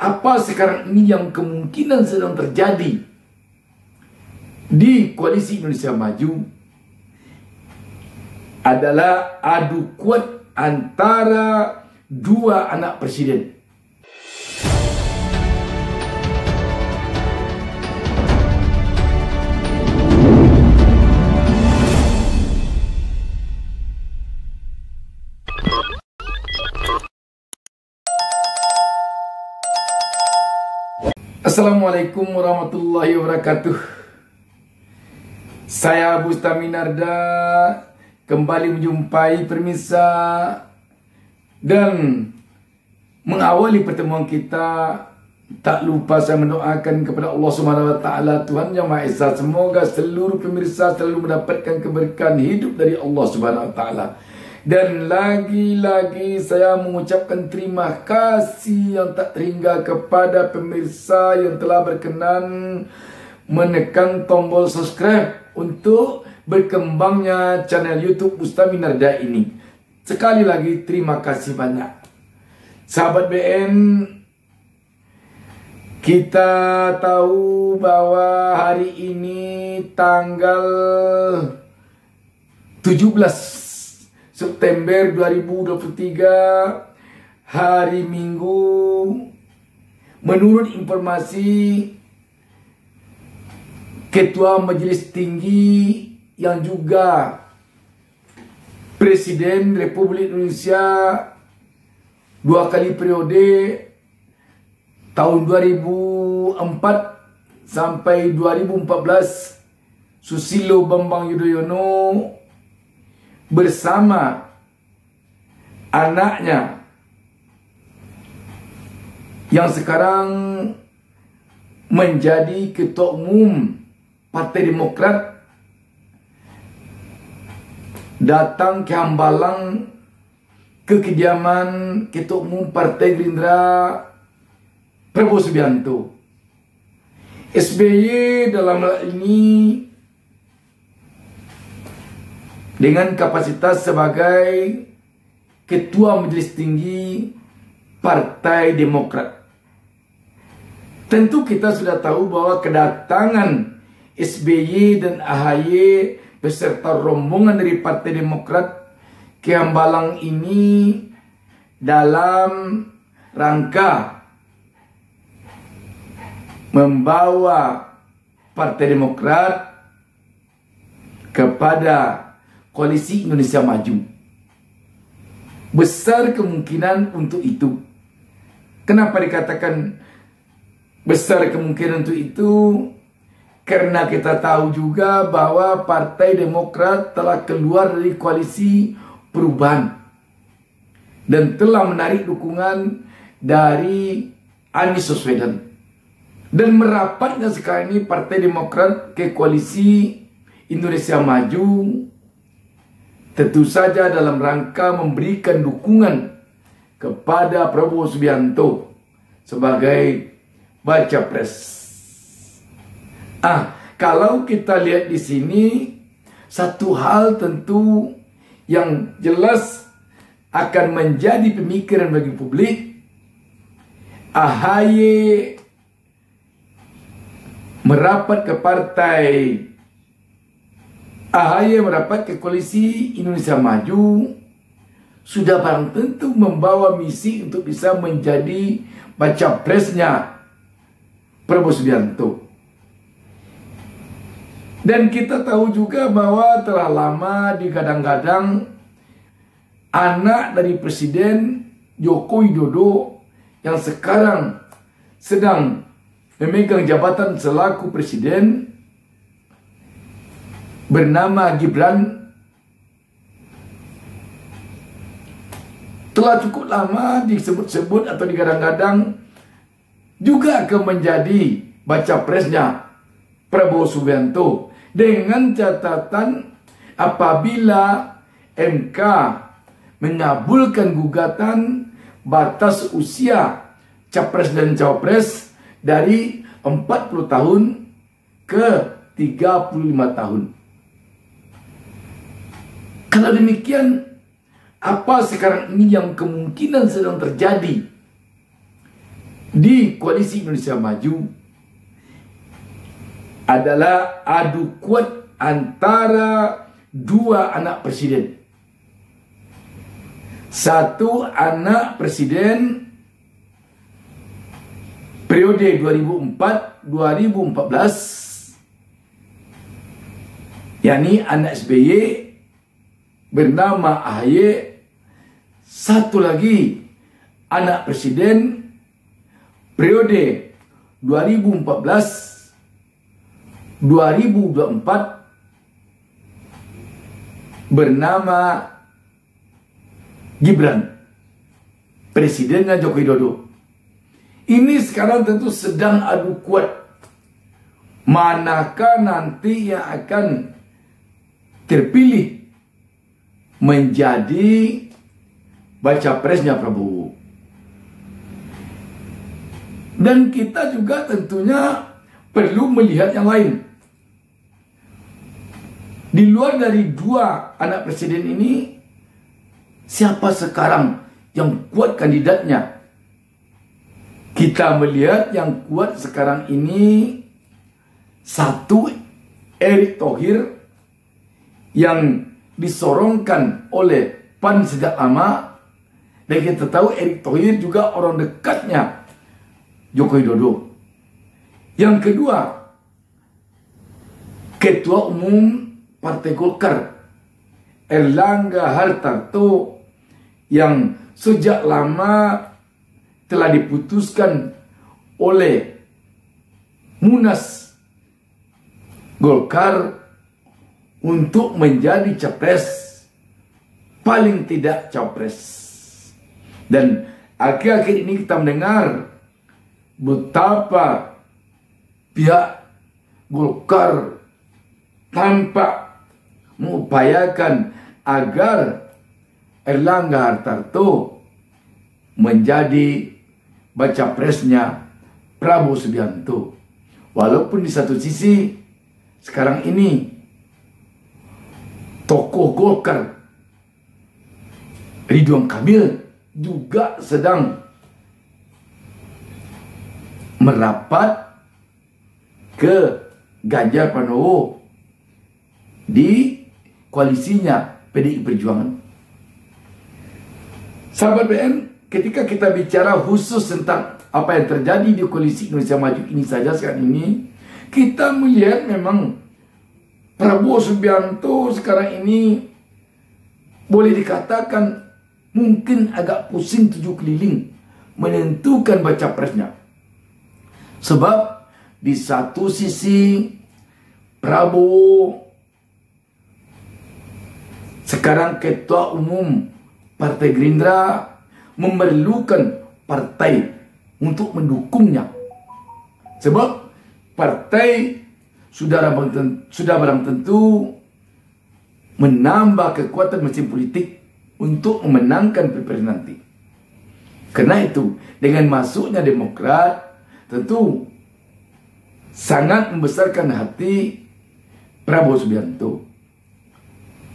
apa sekarang ini yang kemungkinan sedang terjadi di Koalisi Indonesia Maju adalah adu kuat antara dua anak presiden. Assalamualaikum warahmatullahi wabarakatuh. Saya Bustami Narda kembali menjumpai pemirsa dan mengawali pertemuan kita. Tak lupa saya mendoakan kepada Allah Subhanahu wa taala, Tuhan Yang Maha Esa, semoga seluruh pemirsa selalu mendapatkan keberkahan hidup dari Allah Subhanahu wa taala. Dan lagi-lagi saya mengucapkan terima kasih yang tak terhingga kepada pemirsa yang telah berkenan menekan tombol subscribe untuk berkembangnya channel YouTube Bustami Narda ini. Sekali lagi terima kasih banyak. Sahabat BN, kita tahu bahwa hari ini tanggal 17 September 2023, hari Minggu. Menurut informasi Ketua Majelis Tinggi yang juga Presiden Republik Indonesia 2 kali periode tahun 2004 sampai 2014, Susilo Bambang Yudhoyono bersama anaknya yang sekarang menjadi Ketua Umum Partai Demokrat datang ke Hambalang ke kediaman Ketua Umum Partai Gerindra Prabowo Subianto. SBY dalam hal ini dengan kapasitas sebagai Ketua Majelis Tinggi Partai Demokrat. Tentu kita sudah tahu bahwa kedatangan SBY dan AHY beserta rombongan dari Partai Demokrat ke Hambalang ini dalam rangka membawa Partai Demokrat kepada Koalisi Indonesia Maju. Besar kemungkinan untuk itu. Kenapa dikatakan besar kemungkinan untuk itu? Karena kita tahu juga bahwa Partai Demokrat telah keluar dari koalisi perubahan dan telah menarik dukungan dari Anies Baswedan. Dan merapatnya sekarang ini Partai Demokrat ke Koalisi Indonesia Maju tentu saja dalam rangka memberikan dukungan kepada Prabowo Subianto sebagai baca pres. Kalau kita lihat di sini, satu hal tentu yang jelas akan menjadi pemikiran bagi publik. AHY merapat ke Koalisi Indonesia Maju sudah barang tentu membawa misi untuk bisa menjadi baca presnya Prabowo Subianto. Dan kita tahu juga bahwa telah lama digadang-gadang anak dari Presiden Joko Widodo yang sekarang sedang memegang jabatan selaku presiden bernama Gibran, telah cukup lama disebut-sebut atau digadang-gadang juga akan menjadi baca presnya Prabowo Subianto, dengan catatan apabila MK mengabulkan gugatan batas usia capres dan cawapres dari 40 tahun ke 35 tahun. Kalau demikian, apa sekarang ini yang kemungkinan sedang terjadi di Koalisi Indonesia Maju adalah adu kuat antara dua anak presiden. Satu anak presiden periode 2004-2014, yakni anak SBY bernama AHY. Satu lagi anak presiden periode 2014-2024 bernama Gibran, presidennya Joko Widodo. Ini sekarang tentu sedang adu kuat. Manakah nanti yang akan terpilih menjadi baca presnya Prabowo. Dan kita juga tentunya perlu melihat yang lain. Di luar dari dua anak presiden ini, siapa sekarang yang kuat kandidatnya? Kita melihat yang kuat sekarang ini, satu, Erick Thohir yang disorongkan oleh PAN sejak lama. Dan kita tahu Erick Thohir juga orang dekatnya Joko Widodo. Yang kedua, Ketua Umum Partai Golkar Erlangga Hartarto yang sejak lama telah diputuskan oleh Munas Golkar untuk menjadi capres, paling tidak capres. Dan akhir-akhir ini kita mendengar betapa pihak Golkar tampak mengupayakan agar Erlangga Hartarto menjadi baca presnya Prabowo Subianto. Walaupun di satu sisi sekarang ini tokoh Golkar Ridwan Kamil juga sedang merapat ke Ganjar Pranowo di koalisinya PDI Perjuangan. Sahabat BN, ketika kita bicara khusus tentang apa yang terjadi di Koalisi Indonesia Maju ini saja sekarang ini, kita melihat memang Prabowo Subianto sekarang ini boleh dikatakan mungkin agak pusing tujuh keliling menentukan baca presnya. Sebab di satu sisi Prabowo sekarang Ketua Umum Partai Gerindra memerlukan partai untuk mendukungnya. Sebab partai sudah barang tentu menambah kekuatan mesin politik untuk memenangkan pilpres nanti. Karena itu, dengan masuknya Demokrat, tentu sangat membesarkan hati Prabowo Subianto.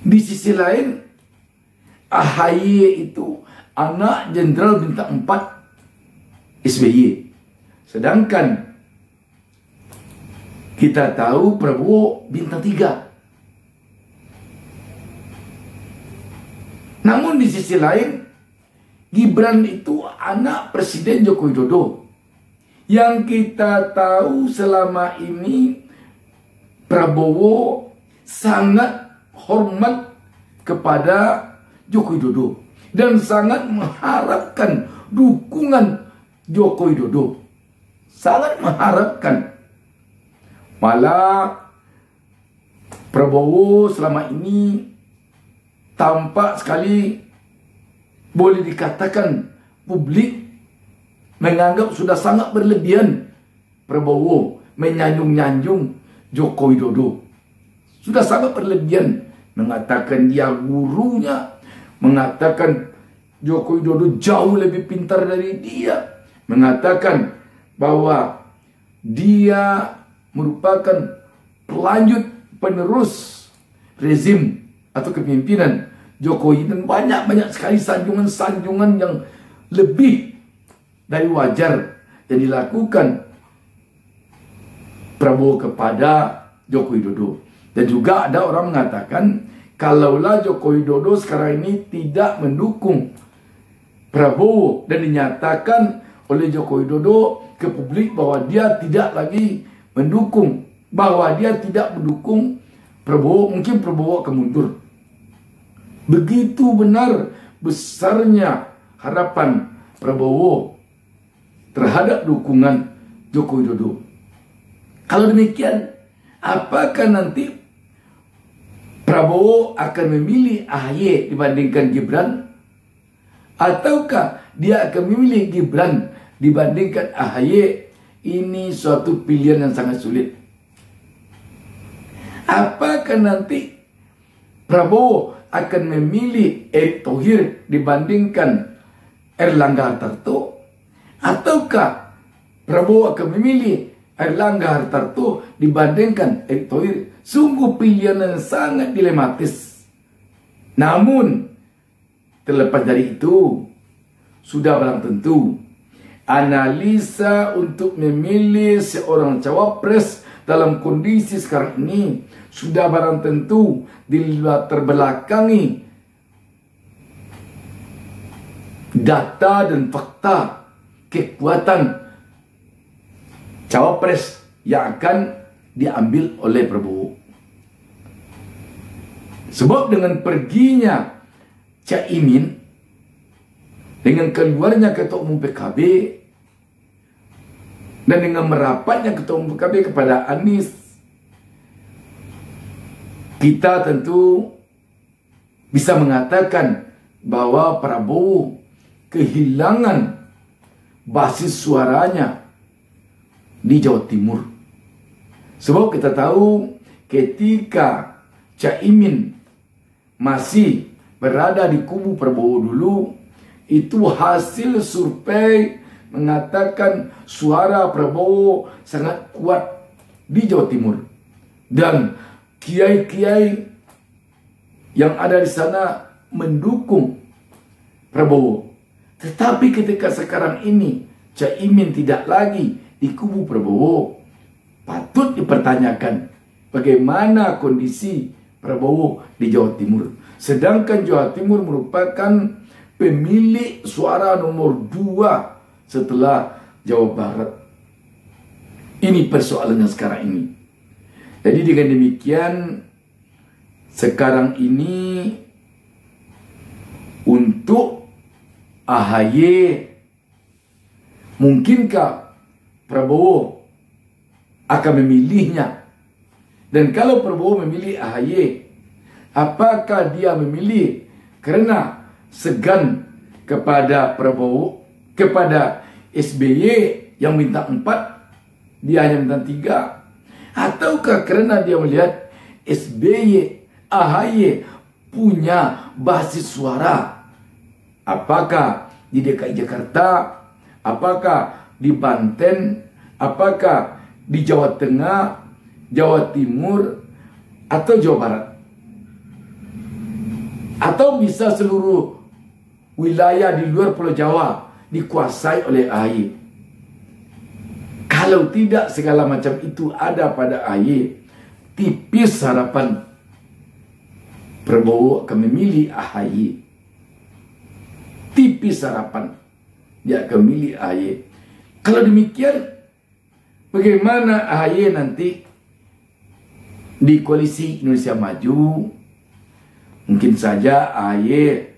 Di sisi lain, AHY itu anak Jenderal Bintang 4 SBY. Sedangkan kita tahu Prabowo Bintang 3. Namun di sisi lain, Gibran itu anak Presiden Joko Widodo. Yang kita tahu selama ini Prabowo sangat hormat kepada Joko Widodo dan sangat mengharapkan dukungan Joko Widodo. Sangat mengharapkan. Malah Prabowo selama ini tampak sekali boleh dikatakan publik menganggap sudah sangat berlebihan Prabowo menyanjung-nyanjung Joko Widodo. Sudah sangat berlebihan, mengatakan dia gurunya, mengatakan Joko Widodo jauh lebih pintar dari dia, mengatakan bahwa dia merupakan pelanjut penerus rezim atau kepemimpinan Jokowi, dan banyak sekali sanjungan-sanjungan yang lebih dari wajar yang dilakukan Prabowo kepada Joko Widodo. Dan juga ada orang mengatakan kalaulah Joko Widodo sekarang ini tidak mendukung Prabowo dan dinyatakan oleh Joko Widodo ke publik bahwa dia tidak lagi mendukung, bahwa dia tidak mendukung Prabowo, mungkin Prabowo akan mundur. Begitu benar besarnya harapan Prabowo terhadap dukungan Joko Widodo. Kalau demikian, apakah nanti Prabowo akan memilih AHY dibandingkan Gibran? Ataukah dia akan memilih Gibran dibandingkan AHY? Ini suatu pilihan yang sangat sulit. Apakah nanti Prabowo akan memilih Erick Thohir dibandingkan Erlangga Hartarto? Ataukah Prabowo akan memilih Erlangga Hartarto dibandingkan Erick Thohir? Sungguh pilihan yang sangat dilematis. Namun terlepas dari itu, sudah barang tentu analisa untuk memilih seorang cawapres dalam kondisi sekarang ini sudah barang tentu terbelakangi data dan fakta kekuatan cawapres yang akan diambil oleh Prabowo. Sebab dengan perginya Caimin, dengan keluarnya Ketua Umum PKB, dan dengan merapatnya Ketua Umum PKB kepada Anies, kita tentu bisa mengatakan bahwa Prabowo kehilangan basis suaranya di Jawa Timur. Sebab kita tahu ketika Caimin masih berada di kubu Prabowo dulu, itu hasil survei mengatakan suara Prabowo sangat kuat di Jawa Timur. Dan kiai-kiai yang ada di sana mendukung Prabowo. Tetapi ketika sekarang ini Caimin tidak lagi di kubu Prabowo, patut dipertanyakan bagaimana kondisi Prabowo di Jawa Timur. Sedangkan Jawa Timur merupakan pemilik suara nomor 2 setelah Jawa Barat. Ini persoalannya sekarang ini. Jadi dengan demikian, sekarang ini untuk AHY, mungkinkah Prabowo akan memilihnya? Dan kalau Prabowo memilih AHY, apakah dia memilih karena segan kepada Prabowo, kepada SBY yang minta 4, dia hanya minta 3? Ataukah karena dia melihat SBY, AHY punya basis suara? Apakah di DKI Jakarta, apakah di Banten, apakah di Jawa Tengah, Jawa Timur, atau Jawa Barat? Atau bisa seluruh wilayah di luar Pulau Jawa dikuasai oleh AHY? Kalau tidak segala macam itu ada pada AHY, tipis harapan Prabowo akan memilih AHY. Tipis harapan dia akan memilih AHY. Kalau demikian, bagaimana AHY nanti di koalisi Indonesia Maju? Mungkin saja AHY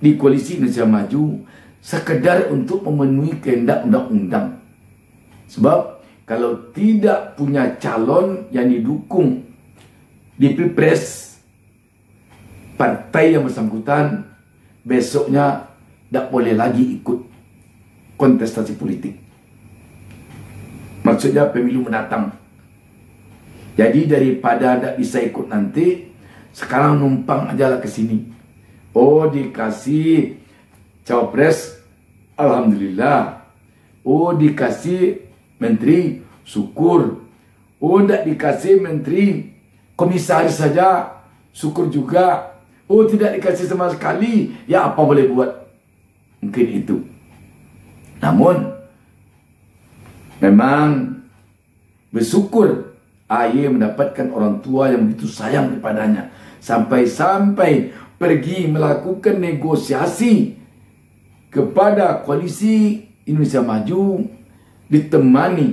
di koalisi Indonesia Maju sekedar untuk memenuhi kehendak undang-undang. Sebab kalau tidak punya calon yang didukung di Pilpres, partai yang bersangkutan besoknya tidak boleh lagi ikut kontestasi politik. Maksudnya pemilu mendatang. Jadi daripada tidak bisa ikut nanti, sekarang numpang aja lah ke sini. Oh, dikasih cawapres, alhamdulillah. Oh, dikasih menteri, syukur. Oh, tidak dikasih menteri, komisaris saja, syukur juga. Oh, tidak dikasih sama sekali, ya apa boleh buat? Mungkin itu. Namun Memang bersyukur AHY mendapatkan orang tua yang begitu sayang kepadanya. Sampai-sampai pergi melakukan negosiasi kepada koalisi Indonesia Maju ditemani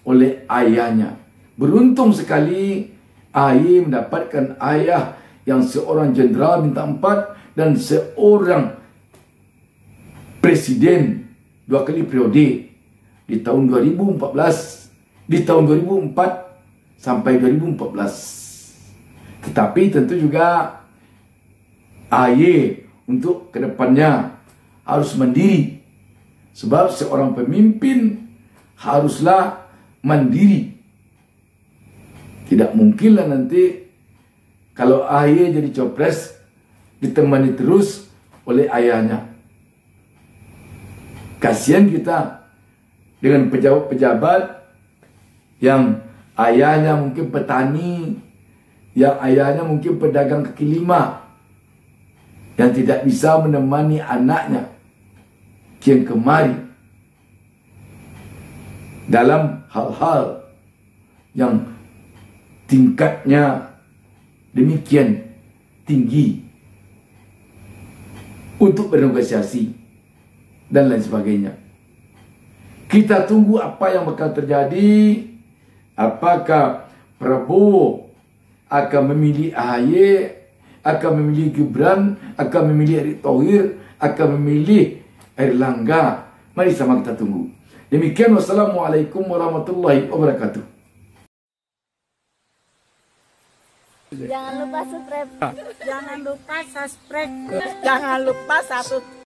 oleh ayahnya. Beruntung sekali AHY mendapatkan ayah yang seorang jenderal bintang 4 dan seorang presiden 2 kali periode di tahun 2014, di tahun 2004 sampai 2014. Tetapi tentu juga AHY untuk kedepannya harus mandiri. Sebab seorang pemimpin haruslah mandiri. Tidak mungkinlah nanti kalau AHY jadi copres ditemani terus oleh ayahnya. Kasihan kita dengan pejabat-pejabat yang ayahnya mungkin petani, yang ayahnya mungkin pedagang kaki lima, yang tidak bisa menemani anaknya kian kemari dalam hal-hal yang tingkatnya demikian tinggi untuk bernegosiasi dan lain sebagainya. Kita tunggu apa yang bakal terjadi. Apakah Prabowo akan memilih AHY, akan memilih Gibran, akan memilih Erick Thohir, akan memilih Airlangga? Mari sama kita tunggu. Demikian, wassalamualaikum warahmatullahi wabarakatuh. Jangan lupa subscribe. Jangan lupa subscribe. Jangan lupa satu